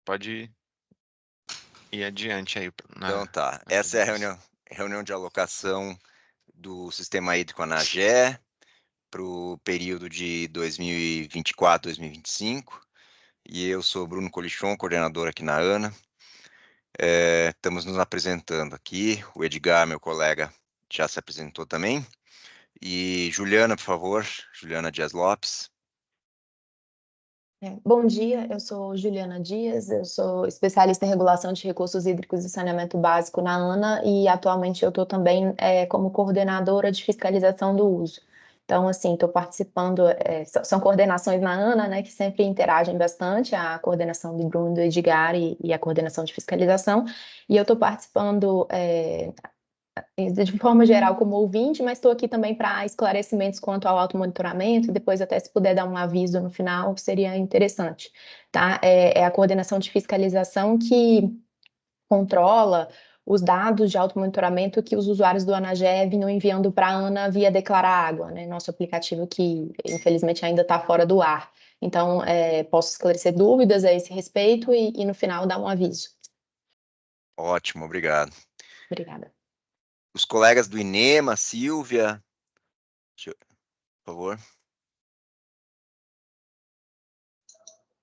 pode ir adiante aí. Então tá, essa é a reunião de alocação do Sistema Hídrico ANAGÉ para o período de 2024, 2025. E eu sou Bruno Colichon, coordenador aqui na ANA. Estamos nos apresentando aqui. O Edgar, meu colega, já se apresentou também. E Juliana, por favor, Juliana Dias Lopes. Bom dia, eu sou Juliana Dias, eu sou especialista em regulação de recursos hídricos e saneamento básico na ANA e atualmente eu estou também como coordenadora de fiscalização do uso. Então, assim, estou participando, são coordenações na ANA, né, que sempre interagem bastante, a coordenação do Bruno, do Edgar e a coordenação de fiscalização, e eu estou participando de forma geral como ouvinte, mas estou aqui também para esclarecimentos quanto ao automonitoramento, e depois até se puder dar um aviso no final, seria interessante, tá? É a coordenação de fiscalização que controla os dados de automonitoramento que os usuários do ANAGÉ vinham enviando para a ANA via Declarar Água, né? Nosso aplicativo que, infelizmente, ainda está fora do ar. Então, posso esclarecer dúvidas a esse respeito e no final dar um aviso. Ótimo, obrigado. Obrigada. Os colegas do INEMA, Silvia, por favor.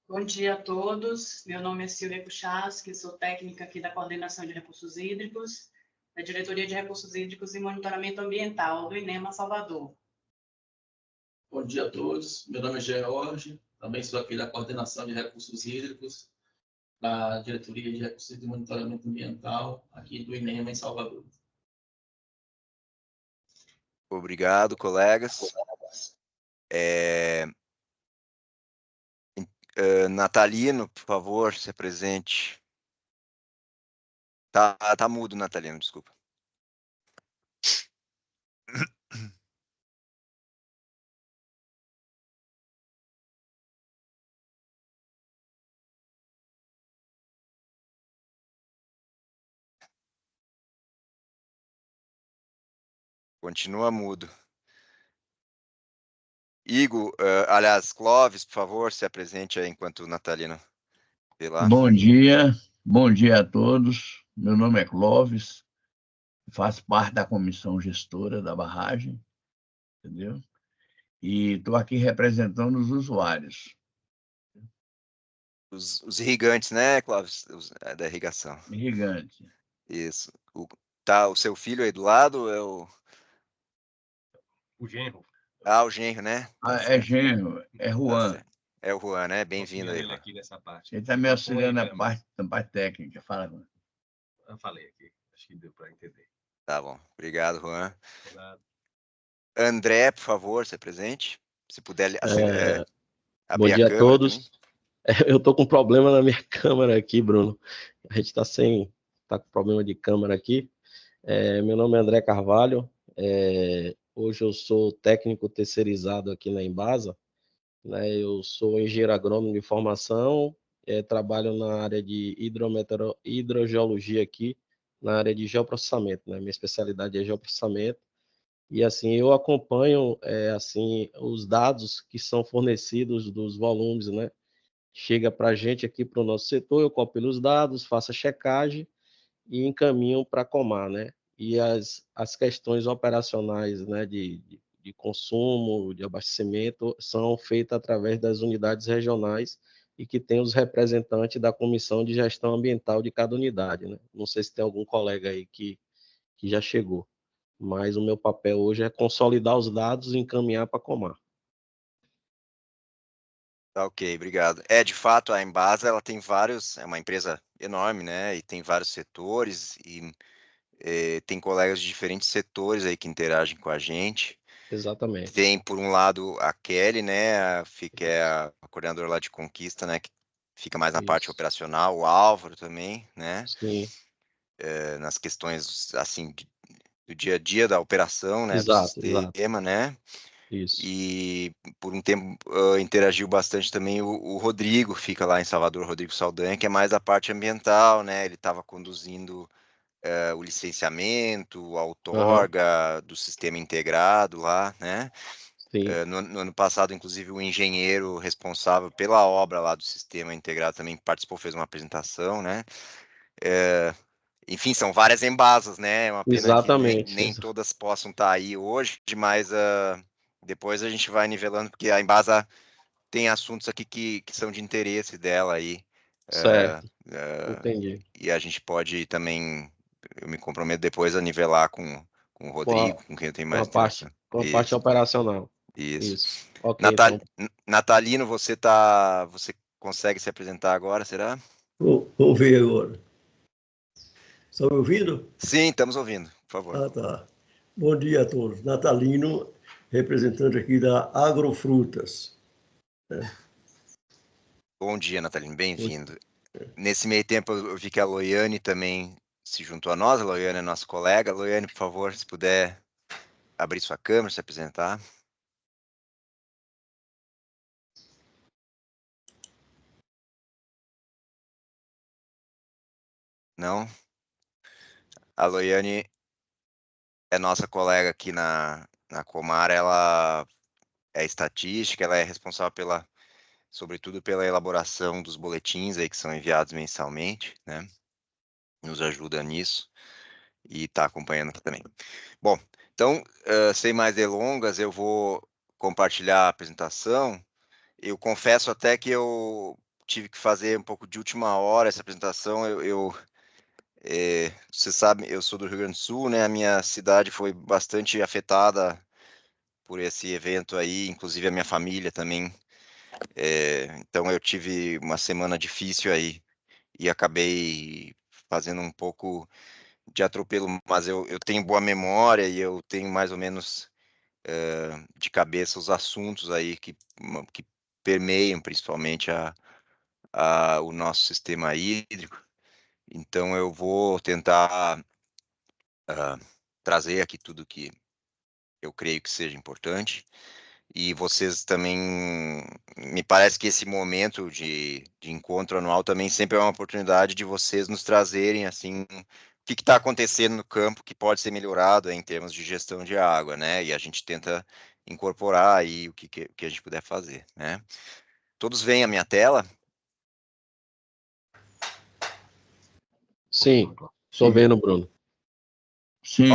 Bom dia a todos. Meu nome é Silvia Kuchaski, sou técnica aqui da Coordenação de Recursos Hídricos, da Diretoria de Recursos Hídricos e Monitoramento Ambiental do INEMA Salvador. Bom dia a todos. Meu nome é George, também sou aqui da Coordenação de Recursos Hídricos, da Diretoria de Recursos e Monitoramento Ambiental, aqui do INEMA em Salvador. Obrigado, colegas. Natalino, por favor, se apresente. Tá mudo, Natalino, desculpa. Continua mudo. Igor, aliás, Clóvis, por favor, se apresente aí enquanto o Natalino vê lá. Bom dia a todos. Meu nome é Clóvis, faço parte da comissão gestora da barragem, entendeu? E estou aqui representando os usuários. Os irrigantes, né, Clóvis? Da irrigação. Irrigante. Isso. O seu filho aí do lado é o genro. Ah, o genro, né? É genro, é Juan. Tá, é o Juan, né? Bem-vindo aí, Juan. Aqui nessa parte. Ele está me auxiliando na parte técnica. Fala, Juan. Eu falei aqui, acho que deu para entender. Tá bom. Obrigado, Juan. André, por favor, se apresente. Se puder abrir bom dia a todos. Eu estou com problema na minha câmera aqui, Bruno. A gente está com problema de câmera aqui. Meu nome é André Carvalho. Hoje eu sou técnico terceirizado aqui na Embasa, né? Eu sou engenheiro agrônomo de formação, trabalho na área de hidrogeologia aqui, na área de geoprocessamento, né? Minha especialidade é geoprocessamento. E assim, eu acompanho assim, os dados que são fornecidos dos volumes, né? Chega para a gente aqui para o nosso setor, eu copio os dados, faço a checagem e encaminho para a Comar, né? E as questões operacionais, né, de consumo, de abastecimento, são feitas através das unidades regionais e que tem os representantes da Comissão de Gestão Ambiental de cada unidade, né? Não sei se tem algum colega aí que já chegou, mas o meu papel hoje é consolidar os dados e encaminhar para a Comar. Ok, obrigado. De fato, a Embasa, ela tem vários, é uma empresa enorme, né, e tem vários setores, e tem colegas de diferentes setores aí que interagem com a gente. Exatamente. Tem, por um lado, a Kelly, né, que é a coordenadora lá de Conquista, né, que fica mais na parte operacional, o Álvaro também, né? Sim. Nas questões, assim, do dia a dia da operação, né, do sistema, né? Isso. E por um tempo interagiu bastante também o Rodrigo, fica lá em Salvador, Rodrigo Saldanha, que é mais a parte ambiental, né? Ele estava conduzindo o licenciamento, a outorga do sistema integrado lá, né? Sim. No ano passado, inclusive, o engenheiro responsável pela obra lá do sistema integrado também participou, fez uma apresentação, né? Enfim, são várias Embasas, né? É uma pena que Exatamente. nem todas possam estar aí hoje, mas depois a gente vai nivelando, porque a Embasa tem assuntos aqui que são de interesse dela aí. Certo. Entendi. E a gente pode também, eu me comprometo depois a nivelar com o Rodrigo, com quem eu tenho mais interação. Com a parte operacional. Isso. Isso. Ok, então. Natalino, você consegue se apresentar agora, será? Vou ver agora. Estão me ouvindo? Sim, estamos ouvindo, por favor. Ah, tá. Bom dia a todos. Natalino, representante aqui da Agrofrutas. Bom dia, Natalino, bem-vindo. Nesse meio tempo, eu vi que a Loiane também se juntou a nós. A Loiane é nossa colega. Loiane, por favor, se puder abrir sua câmera, se apresentar. Não? A Loiane é nossa colega aqui na Comar. Ela é estatística, ela é responsável sobretudo pela elaboração dos boletins aí que são enviados mensalmente, né? Nos ajuda nisso e está acompanhando aqui também. Bom, então, sem mais delongas, eu vou compartilhar a apresentação. Eu confesso até que eu tive que fazer um pouco de última hora essa apresentação. Você sabe, eu sou do Rio Grande do Sul, né? A minha cidade foi bastante afetada por esse evento aí, inclusive a minha família também. Então eu tive uma semana difícil aí e acabei fazendo um pouco de atropelo, mas eu tenho boa memória e eu tenho mais ou menos de cabeça os assuntos aí que permeiam principalmente o nosso sistema hídrico. Então eu vou tentar trazer aqui tudo que eu creio que seja importante. E vocês também, me parece que esse momento de encontro anual também sempre é uma oportunidade de vocês nos trazerem, assim, o que está acontecendo no campo que pode ser melhorado em termos de gestão de água, né? E a gente tenta incorporar aí o que a gente puder fazer, né? Todos veem a minha tela? Sim, estou vendo, Bruno. Sim.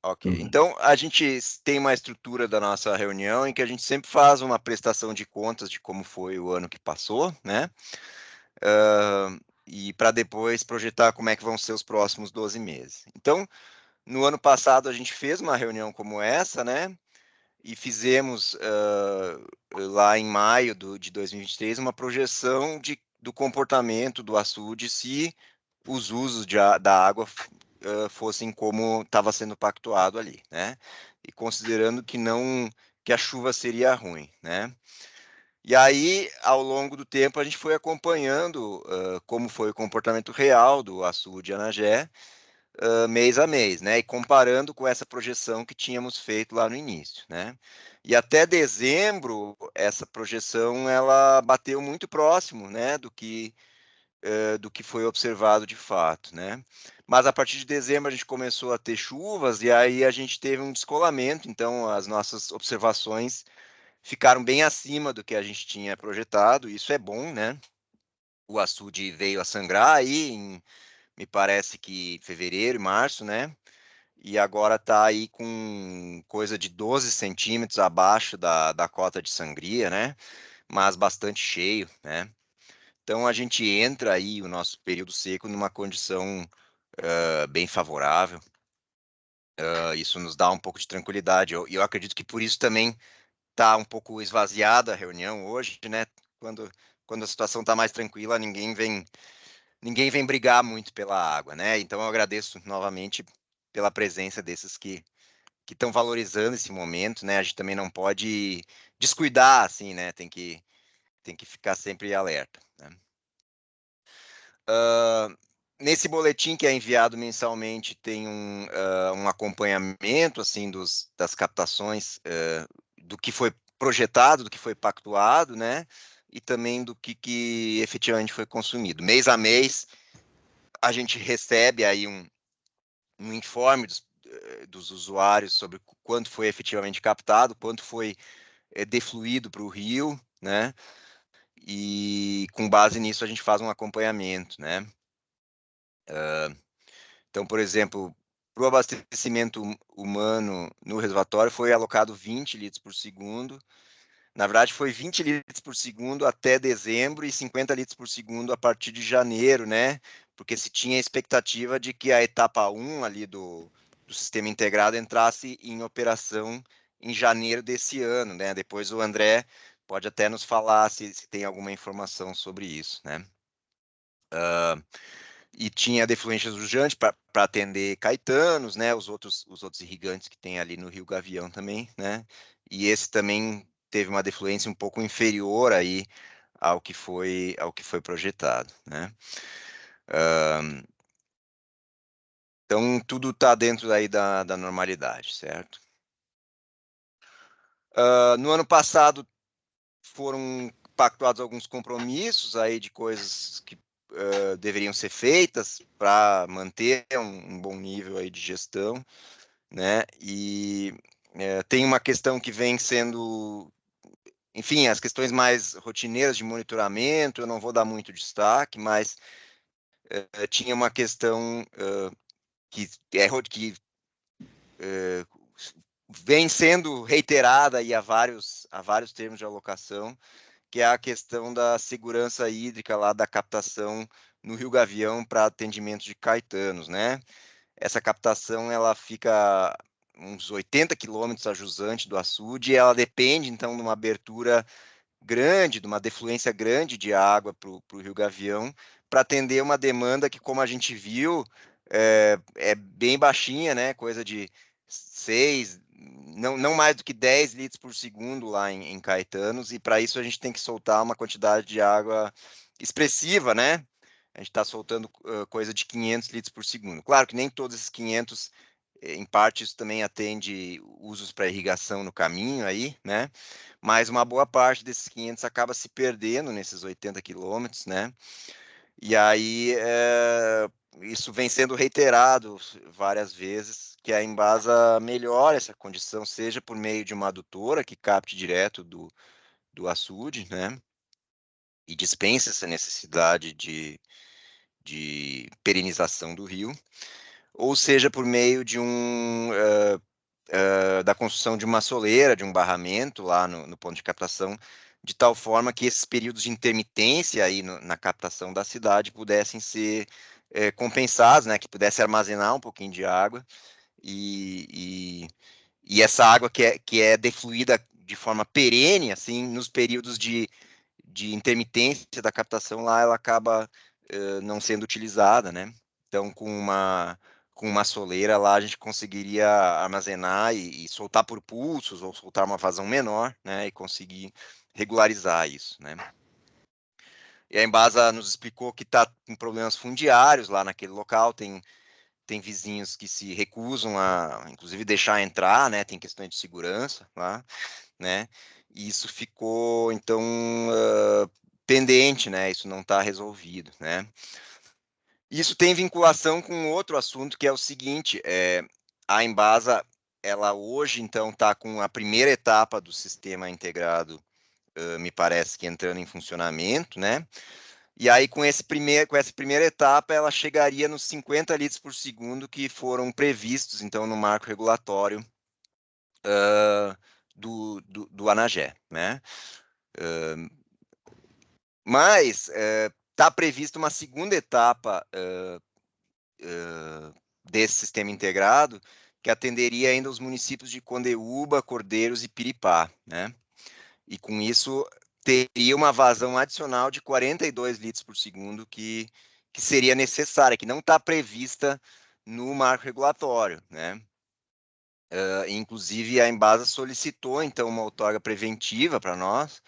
Ok. Então, a gente tem uma estrutura da nossa reunião em que a gente sempre faz uma prestação de contas de como foi o ano que passou, né? E para depois projetar como é que vão ser os próximos 12 meses. Então, no ano passado, a gente fez uma reunião como essa, né? E fizemos, lá em maio de 2023, uma projeção do comportamento do açude se os usos da água fossem como estava sendo pactuado ali, né? E considerando que a chuva seria ruim, né? E aí, ao longo do tempo, a gente foi acompanhando como foi o comportamento real do açude Anagé, mês a mês, né? E comparando com essa projeção que tínhamos feito lá no início, né? E até dezembro, essa projeção ela bateu muito próximo, né? Do que foi observado de fato, né? Mas a partir de dezembro a gente começou a ter chuvas e aí a gente teve um descolamento, então as nossas observações ficaram bem acima do que a gente tinha projetado, isso é bom, né? O açude veio a sangrar aí me parece que fevereiro e março, né? E agora está aí com coisa de 12 centímetros abaixo da cota de sangria, né? Mas bastante cheio, né? Então a gente entra aí o nosso período seco numa condição bem favorável. Isso nos dá um pouco de tranquilidade. E eu acredito que por isso também está um pouco esvaziada a reunião hoje, né? Quando a situação está mais tranquila, ninguém vem brigar muito pela água, né? Então eu agradeço novamente pela presença desses que estão valorizando esse momento, né? A gente também não pode descuidar, assim, né? Tem que ficar sempre alerta, né? Nesse boletim que é enviado mensalmente tem um acompanhamento assim das captações do que foi projetado, do que foi pactuado, né? E também do que efetivamente foi consumido. Mês a mês a gente recebe aí um informe dos usuários sobre quanto foi efetivamente captado, quanto foi defluído para o rio, né? E com base nisso a gente faz um acompanhamento, né? Então, por exemplo, para o abastecimento humano no reservatório foi alocado 20 litros por segundo. Na verdade, foi 20 litros por segundo até dezembro e 50 litros por segundo a partir de janeiro, né? Porque se tinha a expectativa de que a etapa 1 ali do sistema integrado entrasse em operação em janeiro desse ano, né? Depois o André pode até nos falar se tem alguma informação sobre isso, né? E tinha defluências urgentes para atender Caetanos, né? Os outros irrigantes que tem ali no Rio Gavião também, né? E esse também teve uma defluência um pouco inferior aí ao que foi projetado, né? Então tudo está dentro aí da normalidade, certo? No ano passado foram pactuados alguns compromissos aí de coisas que deveriam ser feitas para manter um bom nível aí de gestão, né? E tem uma questão que vem sendo, enfim, as questões mais rotineiras de monitoramento, eu não vou dar muito destaque, mas tinha uma questão que vem sendo reiterada aí há vários termos de alocação, que é a questão da segurança hídrica lá da captação no Rio Gavião para atendimento de caetanos, né? Essa captação ela fica uns 80 quilômetros a jusante do açude e ela depende, então, de uma abertura grande, de uma defluência grande de água para o Rio Gavião, para atender uma demanda que, como a gente viu, é bem baixinha, né? Coisa de 6, não mais do que 10 litros por segundo lá em Caetanos, e para isso a gente tem que soltar uma quantidade de água expressiva, né? A gente está soltando coisa de 500 litros por segundo. Claro que nem todos esses 500, em parte, isso também atende usos para irrigação no caminho aí, né? Mas uma boa parte desses 500 acaba se perdendo nesses 80 quilômetros, né? E aí isso vem sendo reiterado várias vezes, que a Embasa melhora essa condição, seja por meio de uma adutora que capte direto do açude, né? E dispensa essa necessidade de perenização do rio, ou seja por meio de da construção de uma soleira, de um barramento lá no ponto de captação, de tal forma que esses períodos de intermitência aí na captação da cidade pudessem ser compensados, né, que pudesse armazenar um pouquinho de água e essa água que é defluída de forma perene, assim, nos períodos de intermitência da captação lá, ela acaba não sendo utilizada, né? Então, com uma soleira lá, a gente conseguiria armazenar e soltar por pulsos ou soltar uma vazão menor, né? E conseguir regularizar isso, né? E a Embasa nos explicou que está com problemas fundiários lá naquele local, tem vizinhos que se recusam a, inclusive, deixar entrar, né? Tem questões de segurança lá, né? E isso ficou, então, pendente, né? Isso não está resolvido, né? Isso tem vinculação com outro assunto, que é o seguinte, a Embasa, ela hoje, então, está com a primeira etapa do sistema integrado, me parece que entrando em funcionamento, né? E aí, com essa primeira etapa, ela chegaria nos 50 litros por segundo que foram previstos, então, no marco regulatório do ANAGÉ, né? Mas está prevista uma segunda etapa desse sistema integrado, que atenderia ainda os municípios de Condeúba, Cordeiros e Piripá, né? E com isso teria uma vazão adicional de 42 litros por segundo que seria necessária, que não está prevista no marco regulatório, né? Inclusive, a Embasa solicitou, então, uma outorga preventiva para nós,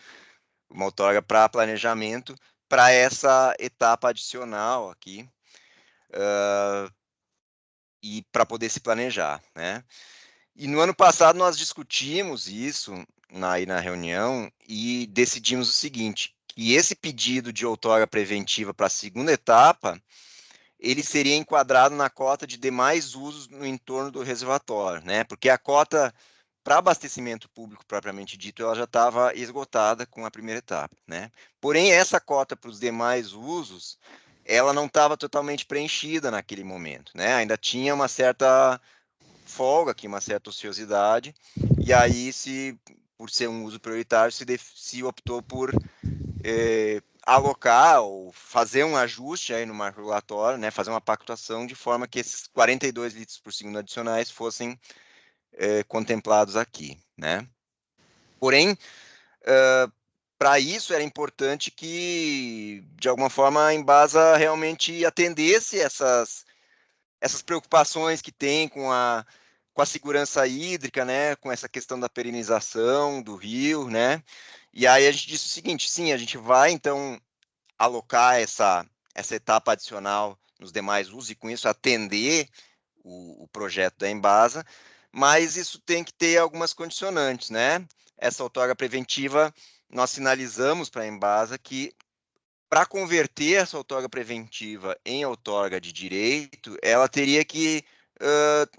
uma outorga para planejamento, para essa etapa adicional aqui, e para poder se planejar, né? E no ano passado nós discutimos isso aí na reunião e decidimos o seguinte, que esse pedido de outorga preventiva para a segunda etapa, ele seria enquadrado na cota de demais usos no entorno do reservatório, né? Porque a cota para abastecimento público propriamente dito, ela já estava esgotada com a primeira etapa, né? Porém, essa cota para os demais usos, ela não estava totalmente preenchida naquele momento, né? Ainda tinha uma certa folga aqui, uma certa ociosidade, e aí, por ser um uso prioritário, se optou por alocar ou fazer um ajuste aí no marco regulatório, né, fazer uma pactuação de forma que esses 42 litros por segundo adicionais fossem contemplados aqui, né? Porém, para isso era importante que, de alguma forma, a Embasa realmente atendesse essas preocupações que tem com a segurança hídrica, né, com essa questão da perenização do rio, né? E aí a gente disse o seguinte, sim, a gente vai, então, alocar essa etapa adicional nos demais usos e, com isso, atender o projeto da Embasa, mas isso tem que ter algumas condicionantes, né? Essa outorga preventiva, nós sinalizamos para a Embasa que, para converter essa outorga preventiva em outorga de direito, ela teria que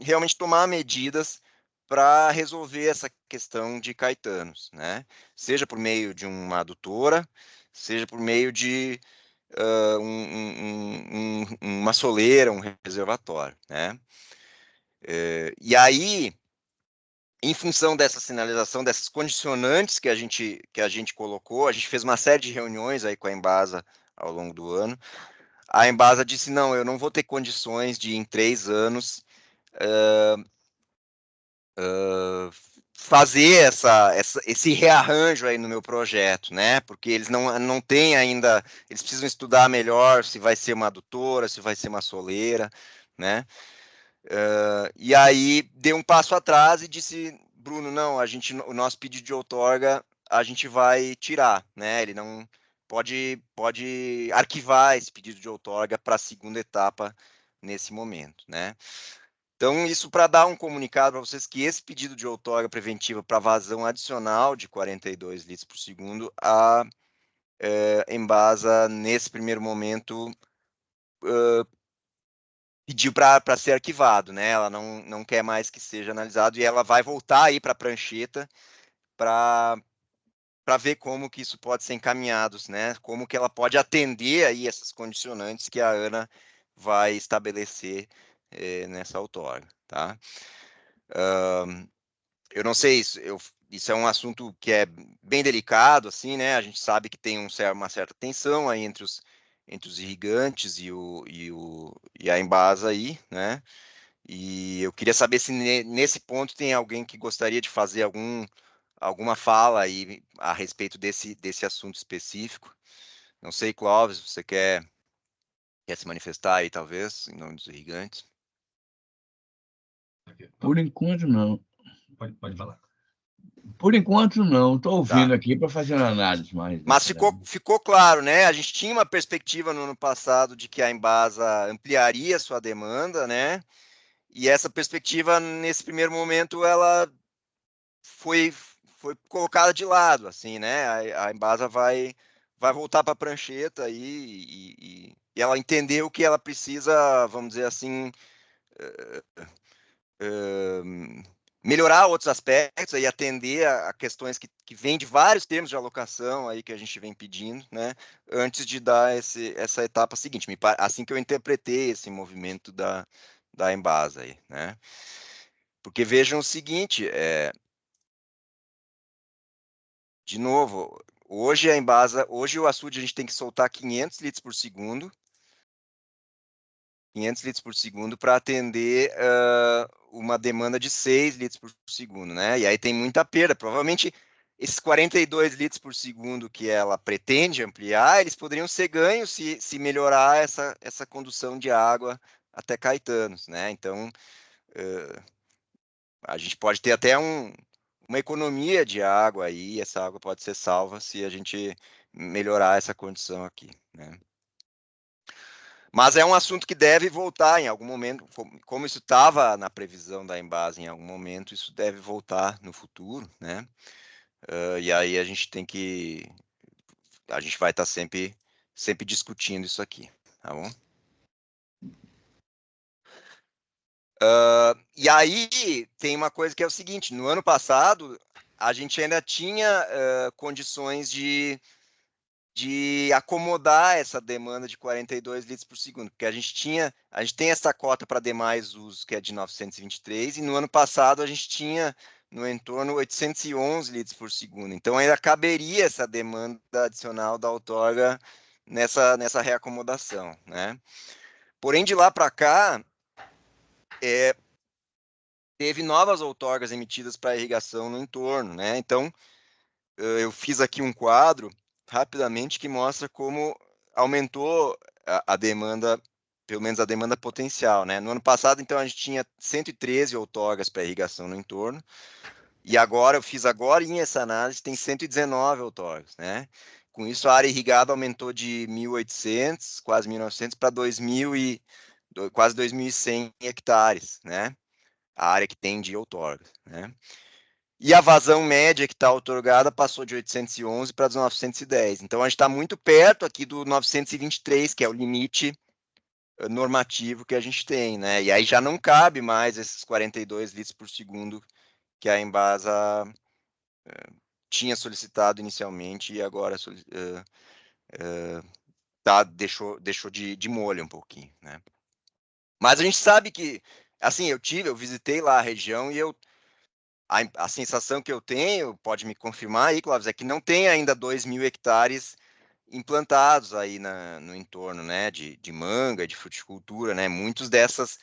realmente tomar medidas para resolver essa questão de caetanos, né? Seja por meio de uma adutora, seja por meio de uma soleira, um reservatório, né? E aí, em função dessa sinalização, dessas condicionantes que a gente colocou, a gente fez uma série de reuniões aí com a Embasa ao longo do ano. A Embasa disse, não, eu não vou ter condições de, em 3 anos, fazer esse rearranjo aí no meu projeto, né? Porque eles não têm ainda, eles precisam estudar melhor se vai ser uma adutora, se vai ser uma soleira, né? E aí deu um passo atrás e disse, Bruno, não, o nosso pedido de outorga a gente vai tirar, né? Ele não pode arquivar esse pedido de outorga para a segunda etapa nesse momento, né? Então, isso para dar um comunicado para vocês que esse pedido de outorga preventiva para vazão adicional de 42 litros por segundo, a Embasa, nesse primeiro momento, pediu para ser arquivado, né? Ela não quer mais que seja analisado e ela vai voltar aí para a prancheta para ver como que isso pode ser encaminhado, né? Como que ela pode atender aí essas condicionantes que a Ana vai estabelecer nessa outorga, tá? Eu não sei, isso é um assunto que é bem delicado, assim, né? A gente sabe que tem uma certa tensão aí entre os irrigantes e a Embasa aí, né? E eu queria saber se nesse ponto tem alguém que gostaria de fazer alguma fala aí a respeito desse assunto específico. Não sei, Clóvis, você quer se manifestar aí, talvez, em nome dos irrigantes? Por enquanto, não. Pode falar. Por enquanto, não. Estou ouvindo Tá. aqui para fazer uma análise mais. Mas ficou claro, né? A gente tinha uma perspectiva no ano passado de que a Embasa ampliaria sua demanda, né? E essa perspectiva, nesse primeiro momento, ela foi colocada de lado, assim, né? A Embasa vai voltar para a prancheta e ela entendeu que ela precisa, vamos dizer assim, melhorar outros aspectos e atender a questões que vêm de vários termos de alocação aí que a gente vem pedindo, né? Antes de dar essa etapa seguinte, assim que eu interpretei esse movimento da Embasa aí, né? Porque vejam o seguinte, de novo, hoje a Embasa, hoje o açude a gente tem que soltar 500 litros por segundo, 500 litros por segundo para atender uma demanda de 6 litros por segundo, né? E aí tem muita perda. Provavelmente esses 42 litros por segundo que ela pretende ampliar, eles poderiam ser ganhos se melhorar essa condução de água até Caetanos, né? Então, a gente pode ter até uma economia de água aí, essa água pode ser salva se a gente melhorar essa condição aqui, né? Mas é um assunto que deve voltar em algum momento, como isso estava na previsão da Embasa em algum momento, isso deve voltar no futuro, né? E aí a gente vai estar sempre discutindo isso aqui, tá bom? E aí tem uma coisa que é o seguinte: no ano passado a gente ainda tinha condições de acomodar essa demanda de 42 litros por segundo, porque a gente tem essa cota para demais usos que é de 923, e no ano passado a gente tinha no entorno 811 litros por segundo. Então ainda caberia essa demanda adicional da outorga nessa reacomodação, né? Porém, de lá para cá, teve novas outorgas emitidas para irrigação no entorno, né? Então, eu fiz aqui um quadro rapidamente que mostra como aumentou a demanda, pelo menos a demanda potencial, né? No ano passado, então, a gente tinha 113 outorgas para irrigação no entorno, e agora, eu fiz agora essa análise, tem 119 outorgas, né? Com isso, a área irrigada aumentou de 1.800, quase 1.900, para 2.000 e quase 2.100 hectares, né? A área que tem de outorgas, né? E a vazão média que está outorgada passou de 811 para 910. Então, a gente está muito perto aqui do 923, que é o limite normativo que a gente tem, né? E aí já não cabe mais esses 42 litros por segundo que a Embasa tinha solicitado inicialmente e agora deixou de molho um pouquinho, né? Mas a gente sabe que, assim, eu visitei lá a região e a sensação que eu tenho, pode me confirmar aí, Clóvis, é que não tem ainda 2.000 hectares implantados aí no entorno, né, de manga, de fruticultura, né? Muitas dessas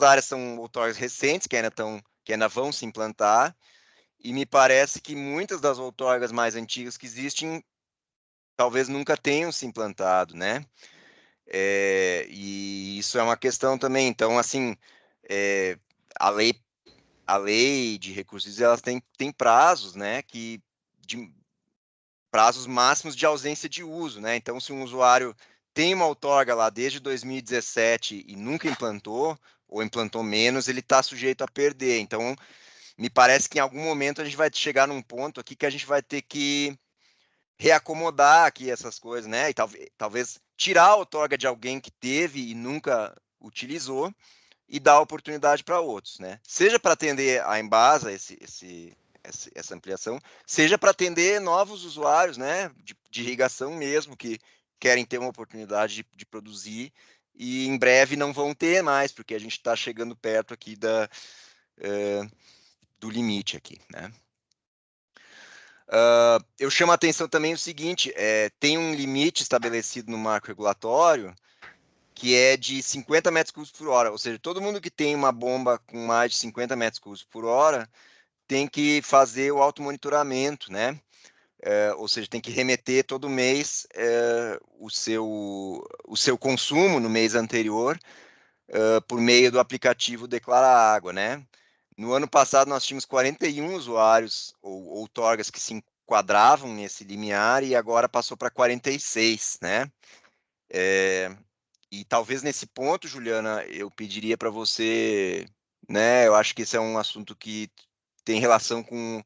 áreas são outorgas recentes que ainda vão se implantar, e me parece que muitas das outorgas mais antigas que existem talvez nunca tenham se implantado, né? E isso é uma questão também. Então, assim, a lei de recursos ela tem prazos, né, prazos máximos de ausência de uso, né? Então, se um usuário tem uma outorga lá desde 2017 e nunca implantou, ou implantou menos, ele está sujeito a perder. Então, me parece que em algum momento a gente vai chegar num ponto aqui que a gente vai ter que reacomodar aqui essas coisas, né? E talvez tirar a outorga de alguém que teve e nunca utilizou e dar oportunidade para outros, né? Seja para atender a Embasa, essa ampliação, seja para atender novos usuários, né? De irrigação mesmo, que querem ter uma oportunidade de produzir e em breve não vão ter mais, porque a gente está chegando perto aqui do limite aqui, né? Eu chamo a atenção também o seguinte, tem um limite estabelecido no marco regulatório que é de 50 metros cúbicos por hora, ou seja, todo mundo que tem uma bomba com mais de 50 metros cúbicos por hora tem que fazer o automonitoramento, né? Ou seja, tem que remeter todo mês o seu consumo no mês anterior por meio do aplicativo Declara Água, né? No ano passado, nós tínhamos 41 usuários ou outorgas que se enquadravam nesse limiar e agora passou para 46, né? E talvez nesse ponto, Juliana, eu pediria para você, né? Eu acho que esse é um assunto que tem relação com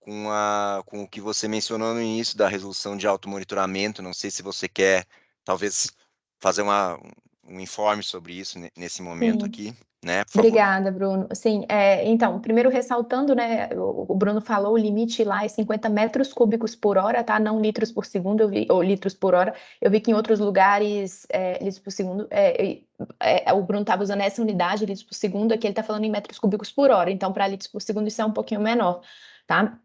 o que você mencionou no início da resolução de automonitoramento. Não sei se você quer, talvez, fazer um informe sobre isso nesse momento Sim. aqui, né? Por favor. Obrigada, Bruno. Sim, então, primeiro ressaltando, né, o Bruno falou, o limite lá é 50 metros cúbicos por hora, tá? Não litros por segundo, ou litros por hora. Eu vi que em outros lugares, litros por segundo, o Bruno estava usando essa unidade, litros por segundo, aqui ele está falando em metros cúbicos por hora, então para litros por segundo isso é um pouquinho menor, tá?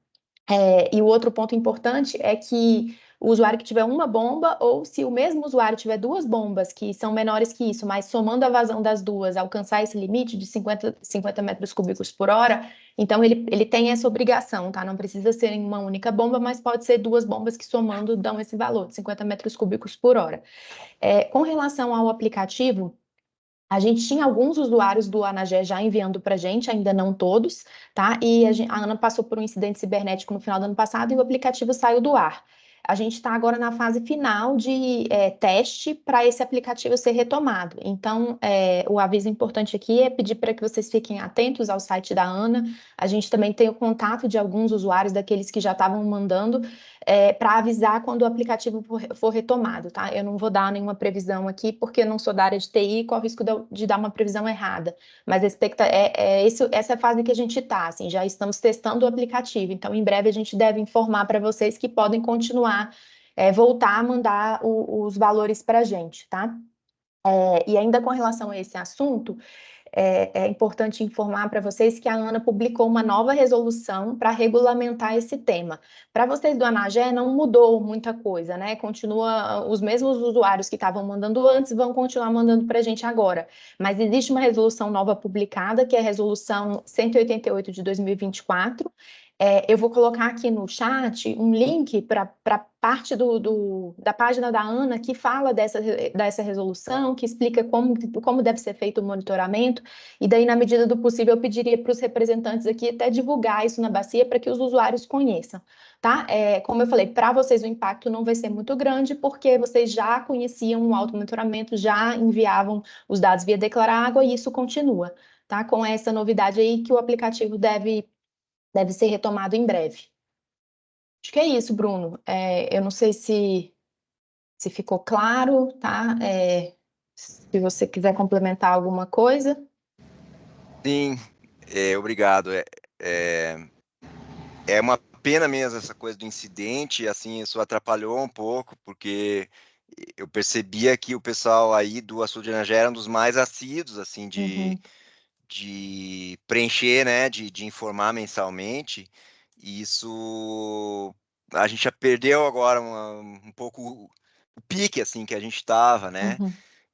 E o outro ponto importante é que o usuário que tiver uma bomba, ou se o mesmo usuário tiver duas bombas que são menores que isso, mas somando a vazão das duas, alcançar esse limite de 50 metros cúbicos por hora, então ele tem essa obrigação, tá? Não precisa ser em uma única bomba, mas pode ser duas bombas que somando dão esse valor de 50 metros cúbicos por hora. Com relação ao aplicativo, a gente tinha alguns usuários do Anagé já enviando para a gente, ainda não todos, tá? E a Ana passou por um incidente cibernético no final do ano passado e o aplicativo saiu do ar. A gente está agora na fase final de teste para esse aplicativo ser retomado. Então, o aviso importante aqui é pedir para que vocês fiquem atentos ao site da Ana. A gente também tem o contato de alguns usuários, daqueles que já estavam mandando para avisar quando o aplicativo for retomado, tá? Eu não vou dar nenhuma previsão aqui, porque eu não sou da área de TI e corro o risco de dar uma previsão errada. Mas essa é a fase que a gente está, assim, já estamos testando o aplicativo. Então, em breve, a gente deve informar para vocês que podem continuar, voltar a mandar os valores para a gente, tá? E ainda com relação a esse assunto, é importante informar para vocês que a ANA publicou uma nova resolução para regulamentar esse tema. Para vocês do ANAGE, não mudou muita coisa, né? Continua, os mesmos usuários que estavam mandando antes vão continuar mandando para a gente agora. Mas existe uma resolução nova publicada, que é a resolução 188 de 2024. Eu vou colocar aqui no chat um link para parte da página da ANA que fala dessa resolução, que explica como deve ser feito o monitoramento, e daí, na medida do possível, eu pediria para os representantes aqui até divulgar isso na bacia para que os usuários conheçam, tá? Como eu falei, para vocês o impacto não vai ser muito grande, porque vocês já conheciam o automonitoramento, já enviavam os dados via Declarar Água, e isso continua, tá? Com essa novidade aí que o aplicativo deve ser retomado em breve. Acho que é isso, Bruno. Eu não sei se ficou claro, tá? Se você quiser complementar alguma coisa. Sim, obrigado. É uma pena mesmo essa coisa do incidente, assim, isso atrapalhou um pouco, porque eu percebia que o pessoal aí do Açude de Anagé era um dos mais assíduos, assim, de preencher, né, de informar mensalmente, e isso a gente já perdeu agora um pouco o pique, assim, que a gente estava, né,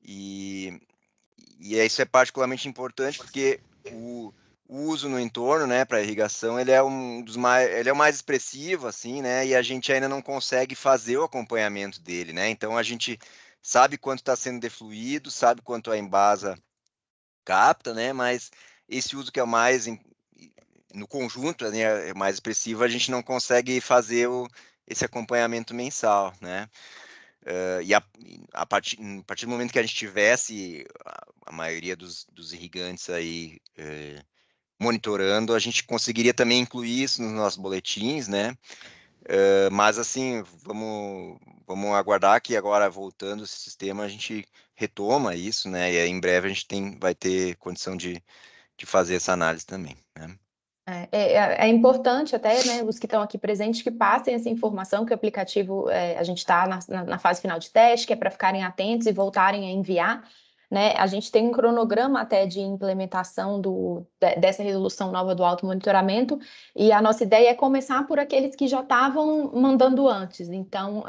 e isso é particularmente importante porque o uso no entorno, né, para irrigação, ele é ele é o mais expressivo, assim, né, e a gente ainda não consegue fazer o acompanhamento dele, né, então a gente sabe quanto está sendo defluído, sabe quanto a Embasa capta, né, mas esse uso que é o mais, no conjunto, né, é mais expressivo, a gente não consegue fazer esse acompanhamento mensal, né. E a partir do momento que a gente tivesse a maioria dos irrigantes aí monitorando, a gente conseguiria também incluir isso nos nossos boletins, né? Mas assim, vamos aguardar que agora, voltando esse sistema, a gente retoma isso, né? E aí, em breve a gente vai ter condição de fazer essa análise também, né? É importante até, né, os que estão aqui presentes, que passem essa informação, que o aplicativo, a gente está na fase final de teste, que é para ficarem atentos e voltarem a enviar, né? A gente tem um cronograma até de implementação dessa resolução nova do automonitoramento, e a nossa ideia é começar por aqueles que já estavam mandando antes. Então,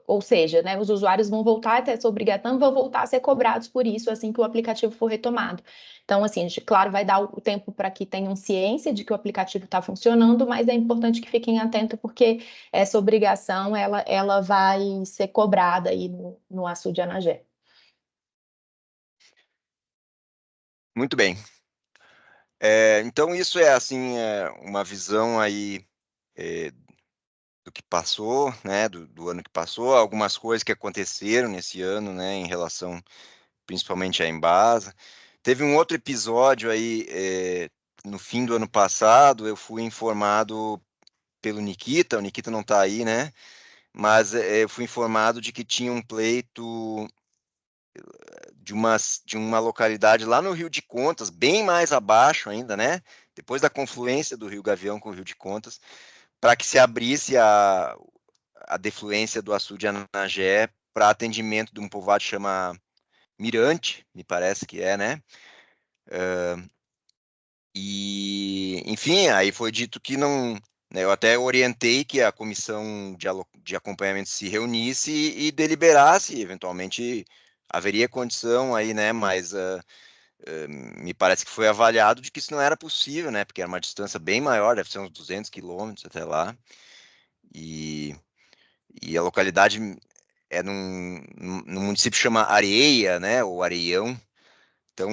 ou seja, né, os usuários vão voltar a ter essa obrigação, vão voltar a ser cobrados por isso assim que o aplicativo for retomado. Então, assim, a gente, claro, vai dar o tempo para que tenham ciência de que o aplicativo está funcionando, mas é importante que fiquem atentos, porque essa obrigação, ela vai ser cobrada aí no Açude Anagé. Muito bem. Então, isso é, assim, uma visão aí do que passou, né, do ano que passou, algumas coisas que aconteceram nesse ano, né, em relação principalmente à Embasa. Teve um outro episódio aí, no fim do ano passado, eu fui informado pelo Nikita, o Nikita não está aí, né, mas eu fui informado de que tinha um pleito de uma localidade lá no Rio de Contas, bem mais abaixo ainda, né, depois da confluência do Rio Gavião com o Rio de Contas, para que se abrisse a defluência do açude Anagé para atendimento de um povoado que chama Mirante, me parece que é, né? E, enfim, aí foi dito que não, né, eu até orientei que a comissão de acompanhamento se reunisse e deliberasse, eventualmente haveria condição aí, né, mas me parece que foi avaliado de que isso não era possível, né, porque era uma distância bem maior, deve ser uns 200 quilômetros até lá, e a localidade é num município que chama Areia, né, ou Areião, então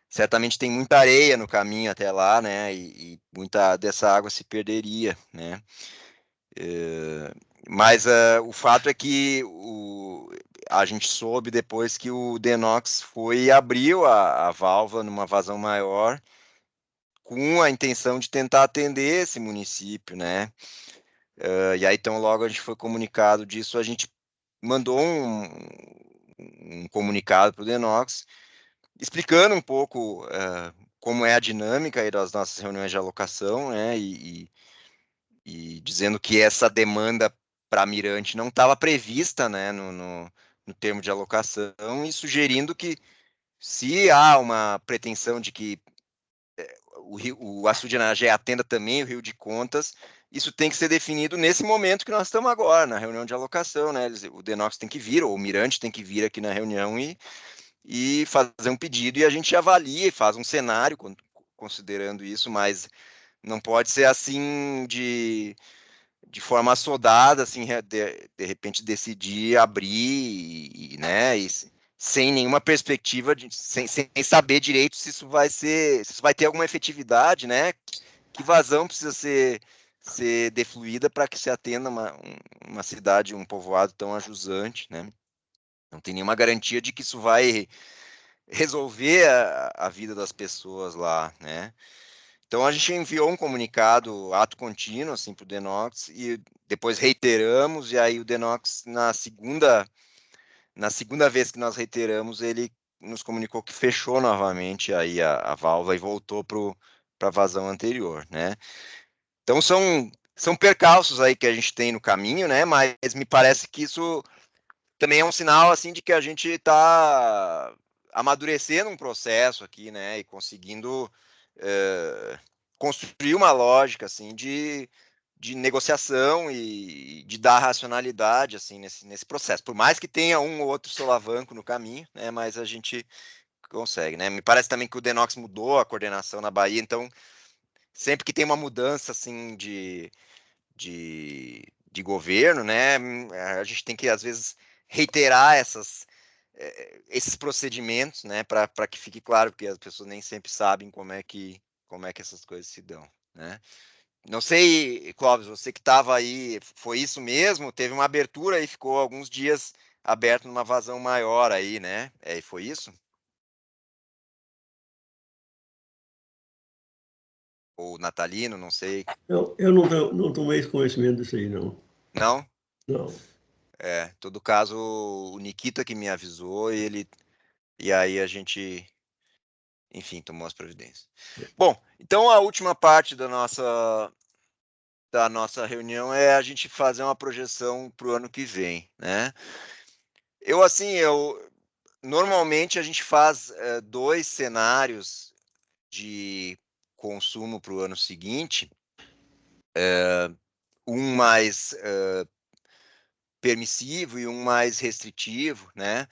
certamente tem muita areia no caminho até lá, né, e muita dessa água se perderia, né, mas o fato é que a gente soube depois que o DeNOx foi e abriu a válvula numa vazão maior, com a intenção de tentar atender esse município, né, E aí, então, logo a gente foi comunicado disso, a gente mandou um comunicado para o Denox, explicando um pouco como é a dinâmica aí das nossas reuniões de alocação, né, e dizendo que essa demanda para Mirante não estava prevista, né, no termo de alocação, e sugerindo que, se há uma pretensão de que o açude de Anagé atenda também o Rio de Contas, isso tem que ser definido nesse momento que nós estamos agora, na reunião de alocação, né? O Denox tem que vir, ou o Mirante tem que vir aqui na reunião e fazer um pedido, e a gente avalia e faz um cenário considerando isso, mas não pode ser assim de forma assodada, assim, de repente decidir abrir, né, sem nenhuma perspectiva, sem saber direito se isso vai ser, se isso vai ter alguma efetividade, né, que vazão precisa ser defluída para que se atenda uma cidade, um povoado tão ajusante, né. Não tem nenhuma garantia de que isso vai resolver a vida das pessoas lá, né. Então, a gente enviou um comunicado, ato contínuo, assim, para o Denox, e depois reiteramos, e aí o Denox, na segunda vez que nós reiteramos, ele nos comunicou que fechou novamente aí a válvula e voltou para a vazão anterior, né? Então, são percalços aí que a gente tem no caminho, né? Mas me parece que isso também é um sinal, assim, de que a gente está amadurecendo um processo aqui, né? E conseguindo construir uma lógica, assim, de negociação e de dar racionalidade, assim, nesse processo. Por mais que tenha um ou outro solavanco no caminho, né? Mas a gente consegue, né? Me parece também que o Denox mudou a coordenação na Bahia, então sempre que tem uma mudança, assim, de governo, né? A gente tem que, às vezes, reiterar esses procedimentos, né? Para que fique claro, porque as pessoas nem sempre sabem como é que essas coisas se dão, né? Não sei, Clóvis, você que estava aí, foi isso mesmo? Teve uma abertura e ficou alguns dias aberto numa vazão maior aí, né? E foi isso? Ou natalino, não sei. Eu não tomei esse conhecimento disso aí, não. Não? Não. Em todo caso, o Nikita que me avisou, e aí a gente, enfim, tomou as providências. Bom, então a última parte da nossa reunião é a gente fazer uma projeção para o ano que vem, né? Normalmente a gente faz 2 cenários de consumo para o ano seguinte, um mais permissivo e um mais restritivo, né?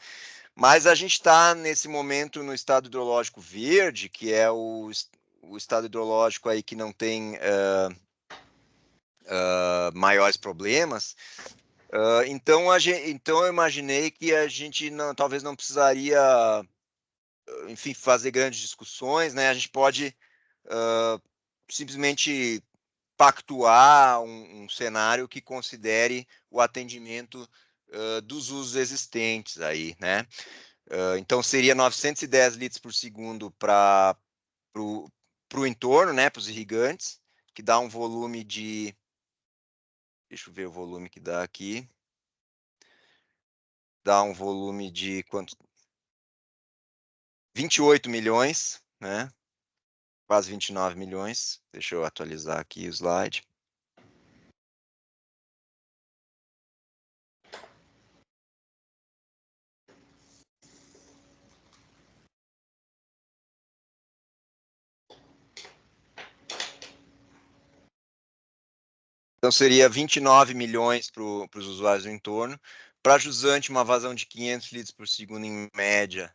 Mas a gente está, nesse momento, no estado hidrológico verde, que é o estado hidrológico aí que não tem maiores problemas. Então, eu imaginei que a gente talvez não precisaria, enfim, fazer grandes discussões, né? A gente pode simplesmente pactuar um cenário que considere o atendimento dos usos existentes aí, né? Então, seria 910 litros por segundo para o entorno, né, para os irrigantes, que dá um volume de... Deixa eu ver o volume que dá aqui. Dá um volume de quanto? 28 milhões, né? Quase 29 milhões. Deixa eu atualizar aqui o slide. Então, seria 29 milhões para os usuários do entorno. Para jusante, uma vazão de 500 litros por segundo em média,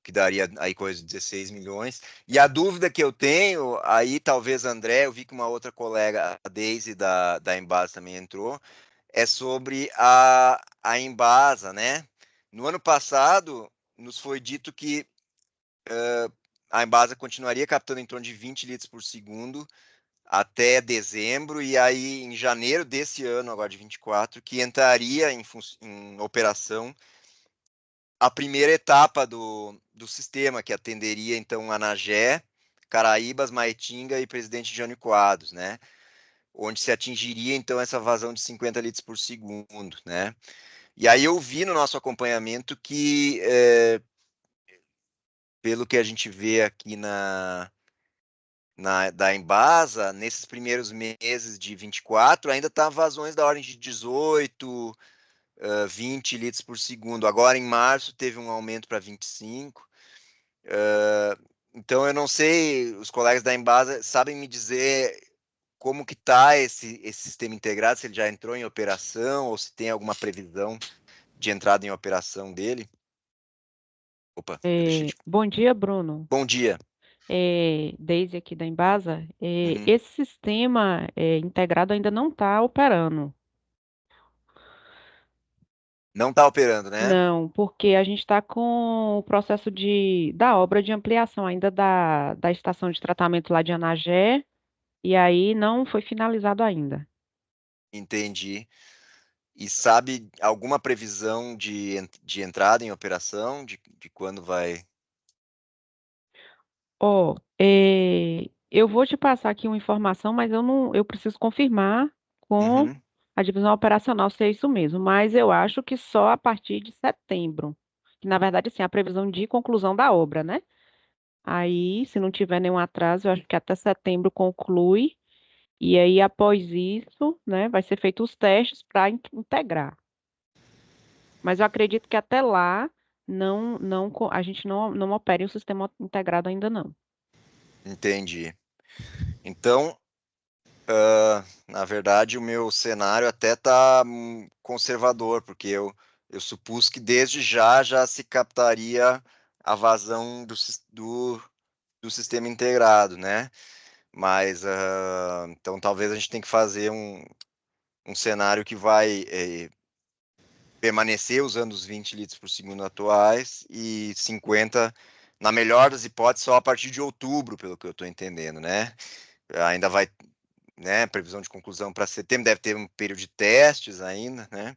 que daria aí coisa de 16 milhões. E a dúvida que eu tenho, aí talvez, André, eu vi que uma outra colega, a Daisy da Embasa também entrou, é sobre a Embasa, né? No ano passado, nos foi dito que a Embasa continuaria captando em torno de 20 litros por segundo até dezembro, e aí em janeiro desse ano, agora de 24, que entraria em operação a primeira etapa do sistema, que atenderia então Anagé, Caraíbas, Maitinga e Presidente Jânio Quadros, né? onde se atingiria, então, essa vazão de 50 litros por segundo, né? E aí eu vi no nosso acompanhamento que, pelo que a gente vê aqui da Embasa, nesses primeiros meses de 24, ainda está vazões da ordem de 18, 20 litros por segundo. Agora, em março, teve um aumento para 25. Então, eu não sei, os colegas da Embasa sabem me dizer como que está esse sistema integrado, se ele já entrou em operação ou se tem alguma previsão de entrada em operação dele. Opa, eu deixei de... Bom dia, Bruno. Bom dia. Deise aqui da Embasa. Uhum. Esse sistema integrado ainda não está operando. Não está operando, né? Não, porque a gente está com o processo da obra de ampliação ainda da estação de tratamento lá de Anagé, e aí não foi finalizado ainda. Entendi. E sabe alguma previsão de entrada em operação, de quando vai? Eu vou te passar aqui uma informação, mas eu preciso confirmar com Uhum. a divisão operacional se é isso mesmo, mas eu acho que só a partir de setembro, que na verdade, sim, a previsão de conclusão da obra, né? Aí, se não tiver nenhum atraso, eu acho que até setembro conclui, e aí após isso, né, vai ser feito os testes para integrar. Mas eu acredito que até lá a gente não opere o sistema integrado ainda não. Entendi. Então, na verdade, o meu cenário até está conservador, porque eu supus que desde já se captaria a vazão do sistema integrado, né? Mas, então, talvez a gente tenha que fazer um cenário que vai permanecer usando os 20 litros por segundo atuais e 50, na melhor das hipóteses, só a partir de outubro, pelo que eu estou entendendo, né? Ainda vai, né? Previsão de conclusão para setembro, deve ter um período de testes ainda, né?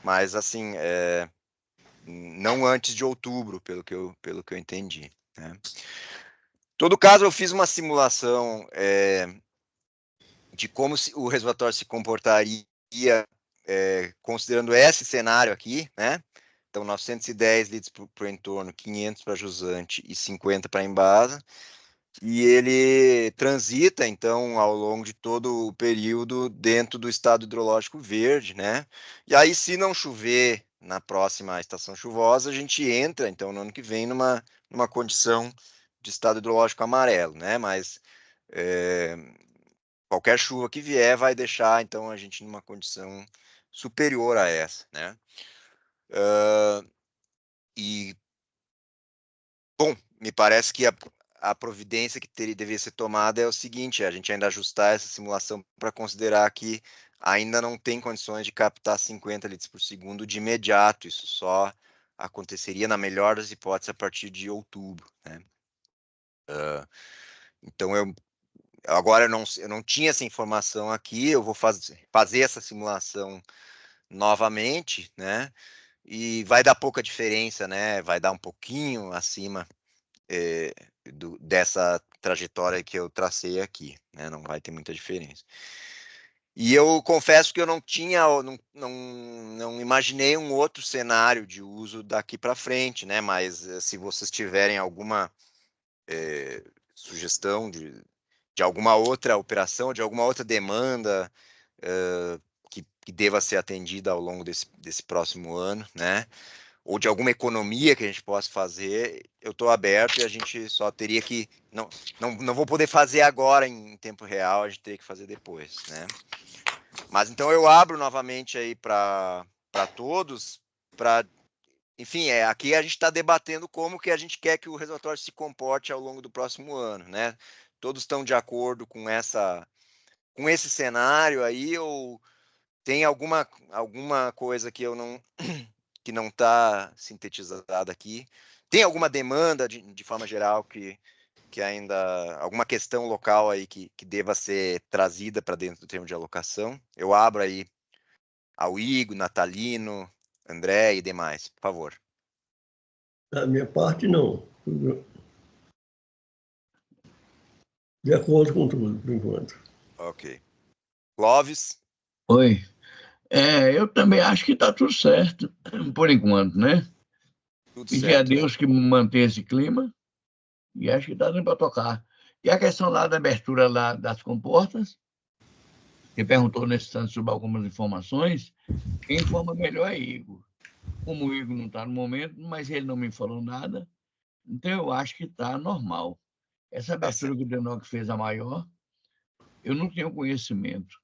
Mas, assim, não antes de outubro, pelo que eu entendi, né? Em todo caso, eu fiz uma simulação de como o reservatório se comportaria considerando esse cenário aqui, né? Então, 910 litros para o entorno, 500 para jusante e 50 para Embasa. E ele transita, então, ao longo de todo o período dentro do estado hidrológico verde, né? E aí, se não chover na próxima estação chuvosa, a gente entra, então, no ano que vem, numa condição de estado hidrológico amarelo, né? Mas qualquer chuva que vier vai deixar, então, a gente numa condição superior a essa, né? E, bom, me parece que a providência que deveria ser tomada é o seguinte, a gente ainda ajustar essa simulação para considerar que ainda não tem condições de captar 50 litros por segundo de imediato, isso só aconteceria na melhor das hipóteses a partir de outubro, né? Então, agora eu não tinha essa informação aqui, eu vou fazer essa simulação novamente, né? E vai dar pouca diferença, né? Vai dar um pouquinho acima dessa trajetória que eu tracei aqui, né? Não vai ter muita diferença. E eu confesso que eu não imaginei um outro cenário de uso daqui para frente, né? Mas se vocês tiverem alguma sugestão de alguma outra operação, de alguma outra demanda que deva ser atendida ao longo desse próximo ano, né? Ou de alguma economia que a gente possa fazer, eu estou aberto e a gente só teria que... Não vou poder fazer agora em tempo real, a gente teria que fazer depois, né? Mas então eu abro novamente aí para todos, enfim, aqui a gente está debatendo como que a gente quer que o reservatório se comporte ao longo do próximo ano, né? Todos estão de acordo com esse cenário aí, ou tem alguma coisa que que não está sintetizada aqui? Tem alguma demanda de forma geral que ainda, alguma questão local aí que deva ser trazida para dentro do termo de alocação? Eu abro aí ao Igor, Natalino, André e demais, por favor. Da minha parte, não. De acordo com tudo, por enquanto. Ok. Clóvis? Oi. Eu também acho que está tudo certo, por enquanto, né? Tudo Pedir a certo, né? Deus que mantenha esse clima e acho que está dando para tocar. E a questão lá da abertura lá das comportas, que perguntou nesse instante sobre algumas informações, quem informa melhor é Igor. Como o Igor não está no momento, mas ele não me falou nada, então eu acho que está normal. Essa Tá abertura certo. que o Denoc fez a maior, eu não tenho conhecimento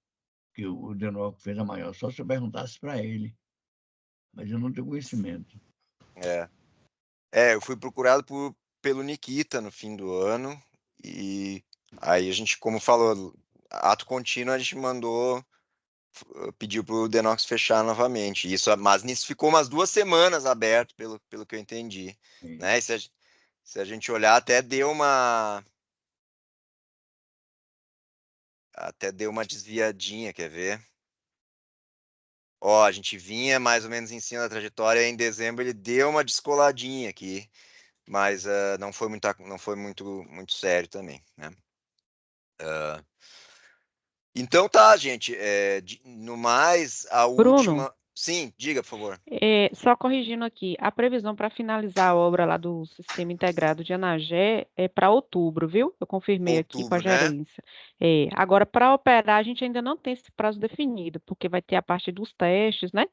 que o Denoc fez a maior, só se eu perguntasse para ele, mas eu não tenho conhecimento. Eu fui procurado pelo Nikita no fim do ano, e aí a gente, como falou, ato contínuo, a gente pediu para o Denox fechar novamente. Mas nisso ficou umas 2 semanas aberto, pelo que eu entendi. Sim. Né? E se a gente olhar, até deu uma desviadinha, quer ver? Ó, a gente vinha mais ou menos em cima da trajetória, em dezembro ele deu uma descoladinha aqui, mas não foi muito sério também, né? Então tá, gente. No mais, a Bruno, última. Sim, diga, por favor. só corrigindo aqui, a previsão para finalizar a obra lá do Sistema Integrado de Anagé é para outubro, viu? Eu confirmei aqui com a Outubro, né? gerência. Agora, para operar, a gente ainda não tem esse prazo definido, porque vai ter a parte dos testes, né?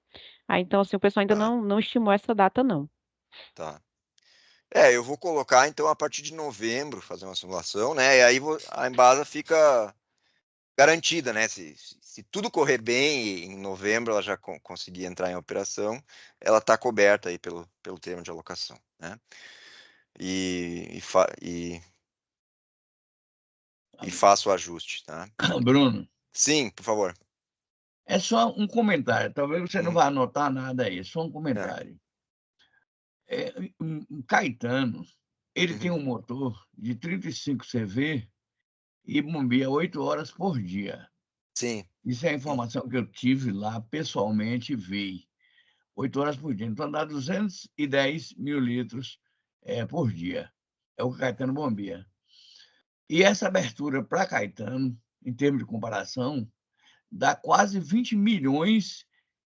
Então, assim, o pessoal ainda Tá, não estimou essa data, não. tá. Eu vou colocar então a partir de novembro, fazer uma simulação, né? E aí a Embasa fica garantida, né? Se tudo correr bem, e em novembro ela já conseguir entrar em operação, ela está coberta aí pelo termo de alocação, né? E faço o ajuste, tá? Bruno, Sim, por favor. é só um comentário, talvez você não Uhum. vá anotar nada aí, só um É. comentário. O Caetano, ele tem Uhum. um motor de 35 CV e bombia 8 horas por dia. Sim. Isso é a informação que eu tive lá pessoalmente e vi. 8 horas por dia. Então dá 210 mil litros por dia. É o que Caetano bombia. E essa abertura para Caetano, em termos de comparação, dá quase 20 milhões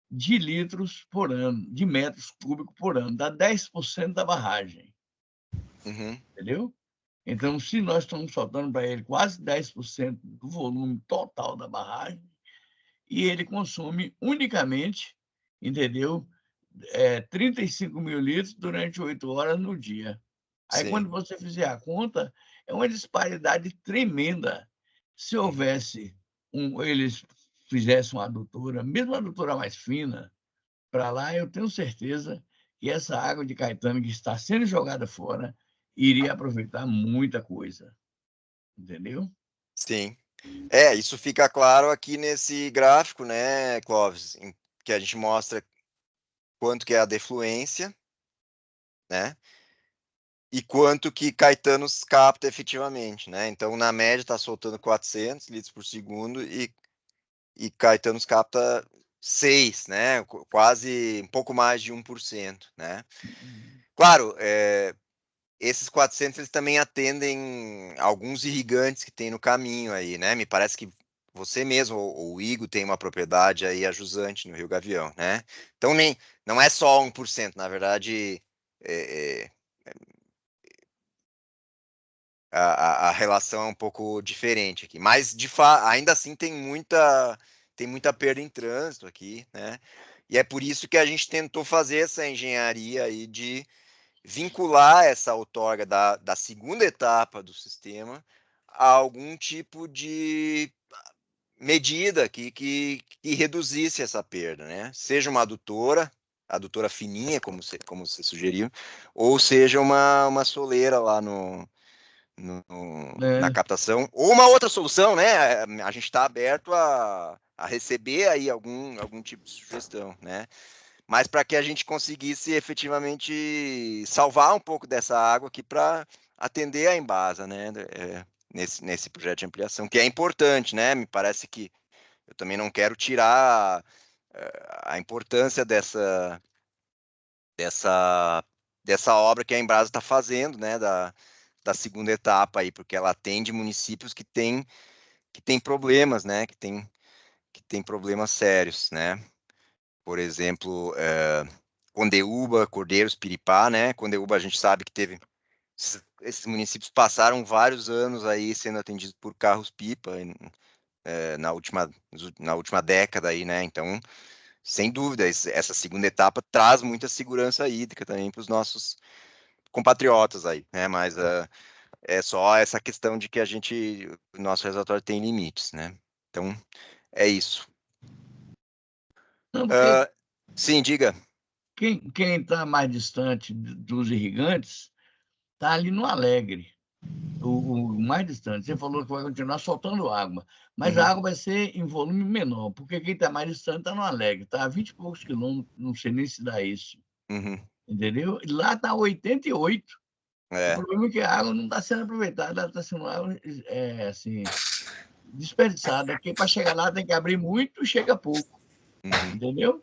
de litros por ano, de metros cúbicos por ano. Dá 10% da barragem. Uhum. Entendeu? Então, se nós estamos soltando para ele quase 10% do volume total da barragem, e ele consome unicamente, entendeu? 35 mil litros durante 8 horas no dia. Aí, Sim. quando você fizer a conta, é uma disparidade tremenda. Se houvesse eles fizessem uma adutora, mesmo uma adutora mais fina, para lá, eu tenho certeza que essa água de Caetano que está sendo jogada fora iria aproveitar muita coisa. Entendeu? Sim. Isso fica claro aqui nesse gráfico, né, Clóvis, que a gente mostra quanto que é a defluência, né, e quanto que Caetanos capta efetivamente, né? Então, na média, está soltando 400 litros por segundo e Caetanos capta 6, né? Quase um pouco mais de 1%, né? Claro, esses 400 eles também atendem alguns irrigantes que tem no caminho aí, né? Me parece que você mesmo, ou o Igor, tem uma propriedade aí a jusante no Rio Gavião, né? Então, não é só 1%, na verdade, a relação é um pouco diferente aqui. Mas, ainda assim, tem muita perda em trânsito aqui, né? E é por isso que a gente tentou fazer essa engenharia aí de vincular essa outorga da segunda etapa do sistema a algum tipo de medida que reduzisse essa perda, né? Seja uma adutora fininha, como você sugeriu, ou seja uma soleira lá na É. captação, ou uma outra solução, né? A gente está aberto a receber aí algum tipo de sugestão, né? Mas para que a gente conseguisse efetivamente salvar um pouco dessa água aqui para atender a Embasa, né? Nesse projeto de ampliação, que é importante, né? Me parece que eu também não quero tirar a importância dessa obra que a Embasa está fazendo, né? Da segunda etapa aí, porque ela atende municípios que têm problemas, né? Que tem que tem problemas sérios, né? Por exemplo, Condeúba, Cordeiros, Piripá, né? Condeúba a gente sabe que teve... Esses municípios passaram vários anos aí sendo atendidos por carros-pipa na última década aí, né? Então, sem dúvida, essa segunda etapa traz muita segurança hídrica também para os nossos compatriotas aí, né? Mas é só essa questão de que o nosso reservatório tem limites, né? Então, é isso. Não, porque Sim, diga. quem está mais distante dos irrigantes está ali no Alegre, o mais distante. Você falou que vai continuar soltando água, mas a água vai ser em volume menor, porque quem está mais distante está no Alegre, está a 20 e poucos quilômetros, não sei nem se dá isso, entendeu? E lá está 88. O problema é que a água não está sendo aproveitada, ela está sendo água assim, desperdiçada, porque para chegar lá tem que abrir muito e chega pouco, entendeu?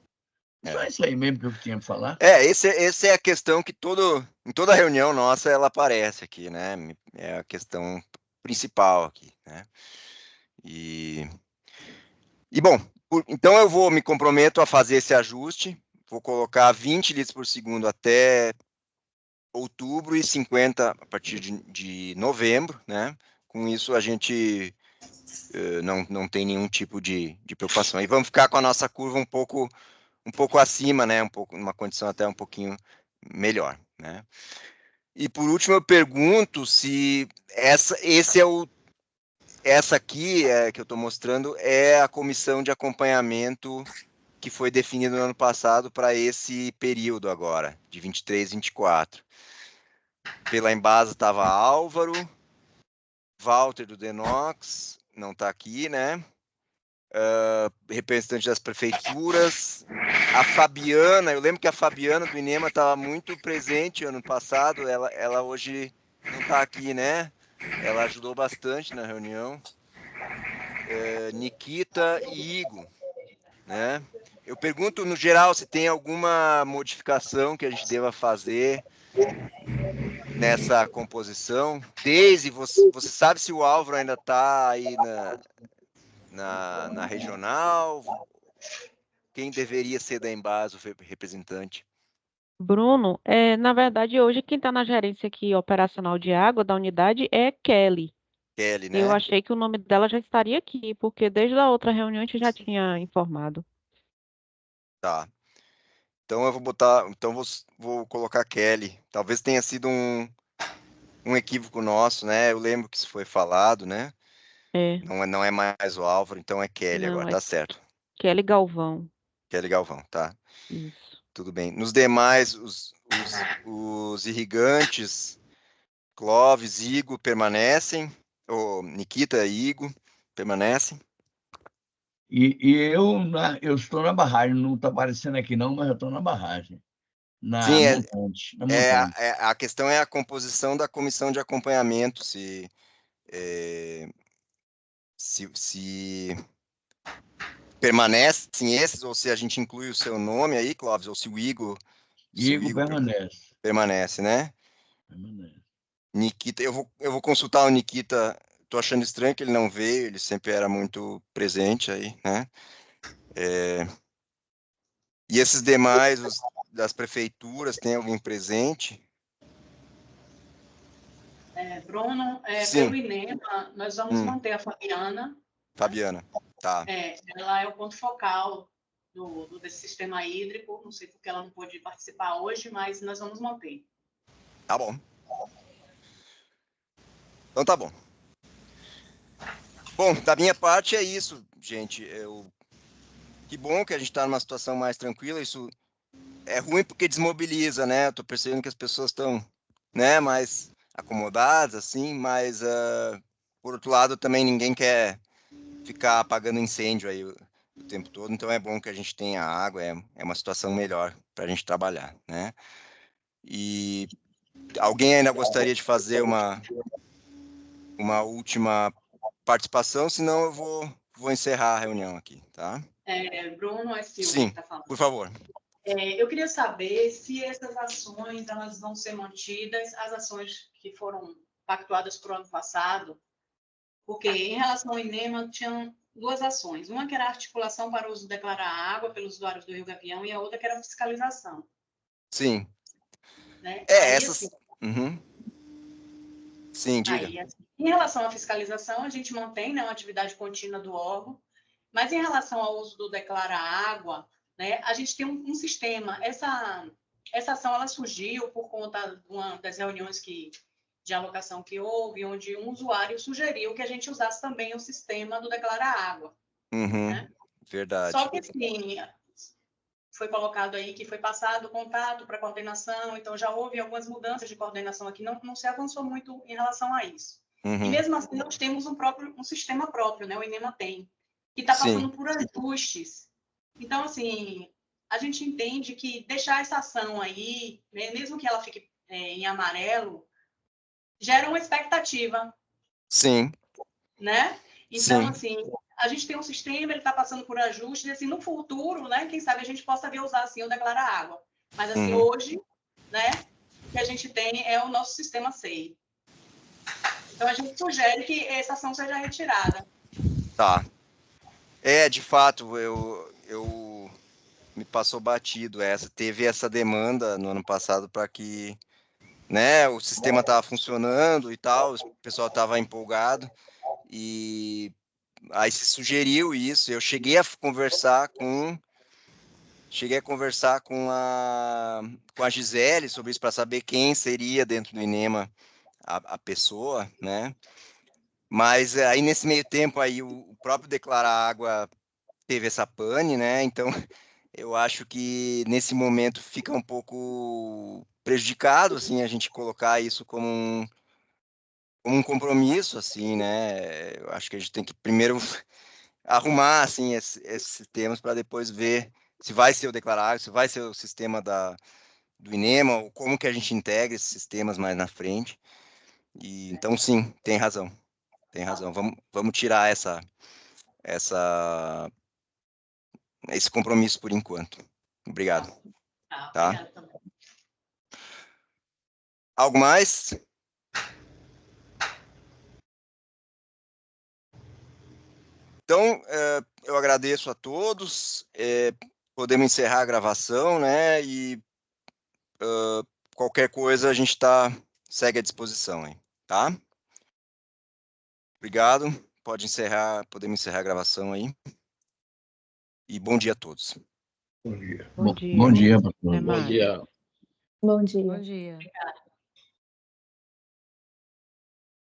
Só isso aí mesmo que eu tinha para falar. Essa é a questão que em toda reunião nossa ela aparece aqui, né? É a questão principal aqui, né? E bom, então eu me comprometo a fazer esse ajuste, vou colocar 20 litros por segundo até outubro e 50 a partir de novembro, né? Com isso a gente não tem nenhum tipo de preocupação. E vamos ficar com a nossa curva um pouco acima, né? Uma condição até um pouquinho melhor, né? E por último eu pergunto se essa aqui que eu estou mostrando é a comissão de acompanhamento que foi definida no ano passado para esse período agora, de 23 e 24. Pela Embasa estava Álvaro, Walter do Denox, não está aqui, né? Representante das prefeituras, a Fabiana, eu lembro que a Fabiana do INEMA estava muito presente ano passado, ela hoje não está aqui, né? Ela ajudou bastante na reunião. Nikita e Igor, né? Eu pergunto, no geral, se tem alguma modificação que a gente deva fazer nessa composição. Daisy, você sabe se o Álvaro ainda está aí na regional? Quem deveria ser da Embasa, o representante? Bruno, na verdade, hoje quem está na gerência aqui operacional de água da unidade é Kelly. Kelly, né? Eu achei que o nome dela já estaria aqui, porque desde a outra reunião a gente já tinha informado. Tá. Então eu vou colocar Kelly. Talvez tenha sido um equívoco nosso, né? Eu lembro que isso foi falado, né? Não é mais o Álvaro, então é Kelly Não, agora, tá certo. Kelly Galvão. Kelly Galvão, tá? Isso. Tudo bem. Nos demais, os irrigantes, Clóvis, Igor, permanecem. Nikita e Igor permanecem. E eu estou na barragem, não está aparecendo aqui não, mas eu estou na barragem. Sim, montante. A questão é a composição da comissão de acompanhamento, se permanecem esses, ou se a gente inclui o seu nome aí, Clóvis, ou se o Igor... Igor permanece. Permanece, né? Permanece. Nikita, eu vou consultar o Nikita, tô achando estranho que ele não veio, ele sempre era muito presente aí, né? E esses demais, das prefeituras, tem alguém presente? Bruno, Sim. pelo INEMA, nós vamos manter a Fabiana. Fabiana, tá. Ela é o ponto focal desse sistema hídrico, não sei porque ela não pôde participar hoje, mas nós vamos manter. Tá bom. Então tá bom. Bom, da minha parte é isso, gente. Que bom que a gente está numa situação mais tranquila. Isso é ruim porque desmobiliza, né? Eu tô percebendo que as pessoas estão, né, mais acomodadas, assim, mas por outro lado também ninguém quer ficar apagando incêndio aí o tempo todo. Então é bom que a gente tenha água. É uma situação melhor para a gente trabalhar, né? E alguém ainda gostaria de fazer uma última participação, senão eu vou encerrar a reunião aqui, tá? Bruno, é Silvia Sim, que está falando. por favor. Eu queria saber se essas ações elas vão ser mantidas, as ações que foram pactuadas para o ano passado, porque em relação ao INEMA duas ações. Uma que era a articulação para o uso declarar água pelos usuários do Rio Gavião e a outra que era a fiscalização. Sim. Né? É, Aí, essas... assim, Sim, diga. aí, assim, em relação à fiscalização, a gente mantém, né, uma atividade contínua do órgão, mas em relação ao uso do declara água, né, a gente tem um sistema. Essa ação ela surgiu por conta de uma das reuniões de alocação que houve, onde um usuário sugeriu que a gente usasse também o sistema do declara água. Né? Verdade. Só que, assim, foi colocado aí que foi passado o contato para coordenação, então já houve algumas mudanças de coordenação aqui, não se avançou muito em relação a isso. E mesmo assim, nós temos um sistema próprio, né? O INEMA tem, que está passando por ajustes. Então, assim, a gente entende que deixar essa ação aí, né, mesmo que ela fique em amarelo, gera uma expectativa. Sim. Né? Então, Sim. assim, a gente tem um sistema, ele está passando por ajustes, e assim, no futuro, né, quem sabe a gente possa vir usar assim o declara água. Mas assim, hoje, né, o que a gente tem é o nosso sistema SEI. Então a gente sugere que essa ação seja retirada. Tá. De fato, eu me passou batido essa. Teve essa demanda no ano passado para que, né, o sistema estava funcionando e tal, o pessoal estava empolgado e aí se sugeriu isso. Eu cheguei a conversar com a Gisele sobre isso para saber quem seria dentro do INEMA a pessoa, né? Mas aí nesse meio tempo aí o próprio Declara Água teve essa pane, né? Então eu acho que nesse momento fica um pouco prejudicado, assim, a gente colocar isso como um compromisso, assim, né? Eu acho que a gente tem que primeiro arrumar, assim, esses temas para depois ver se vai ser o declarário, se vai ser o sistema do INEMA, ou como que a gente integra esses sistemas mais na frente. E, então, sim, tem razão. Tem razão. Vamos tirar esse compromisso por enquanto. Obrigado. Tá? Obrigada também. Algo mais? Então, eu agradeço a todos. Podemos encerrar a gravação, né? E qualquer coisa a gente segue à disposição aí, tá? Obrigado. Podemos encerrar a gravação aí. E bom dia a todos. Bom dia. Bom dia. Bom dia, pastor. Até Bom mais. dia. Bom dia. Bom dia. Obrigada.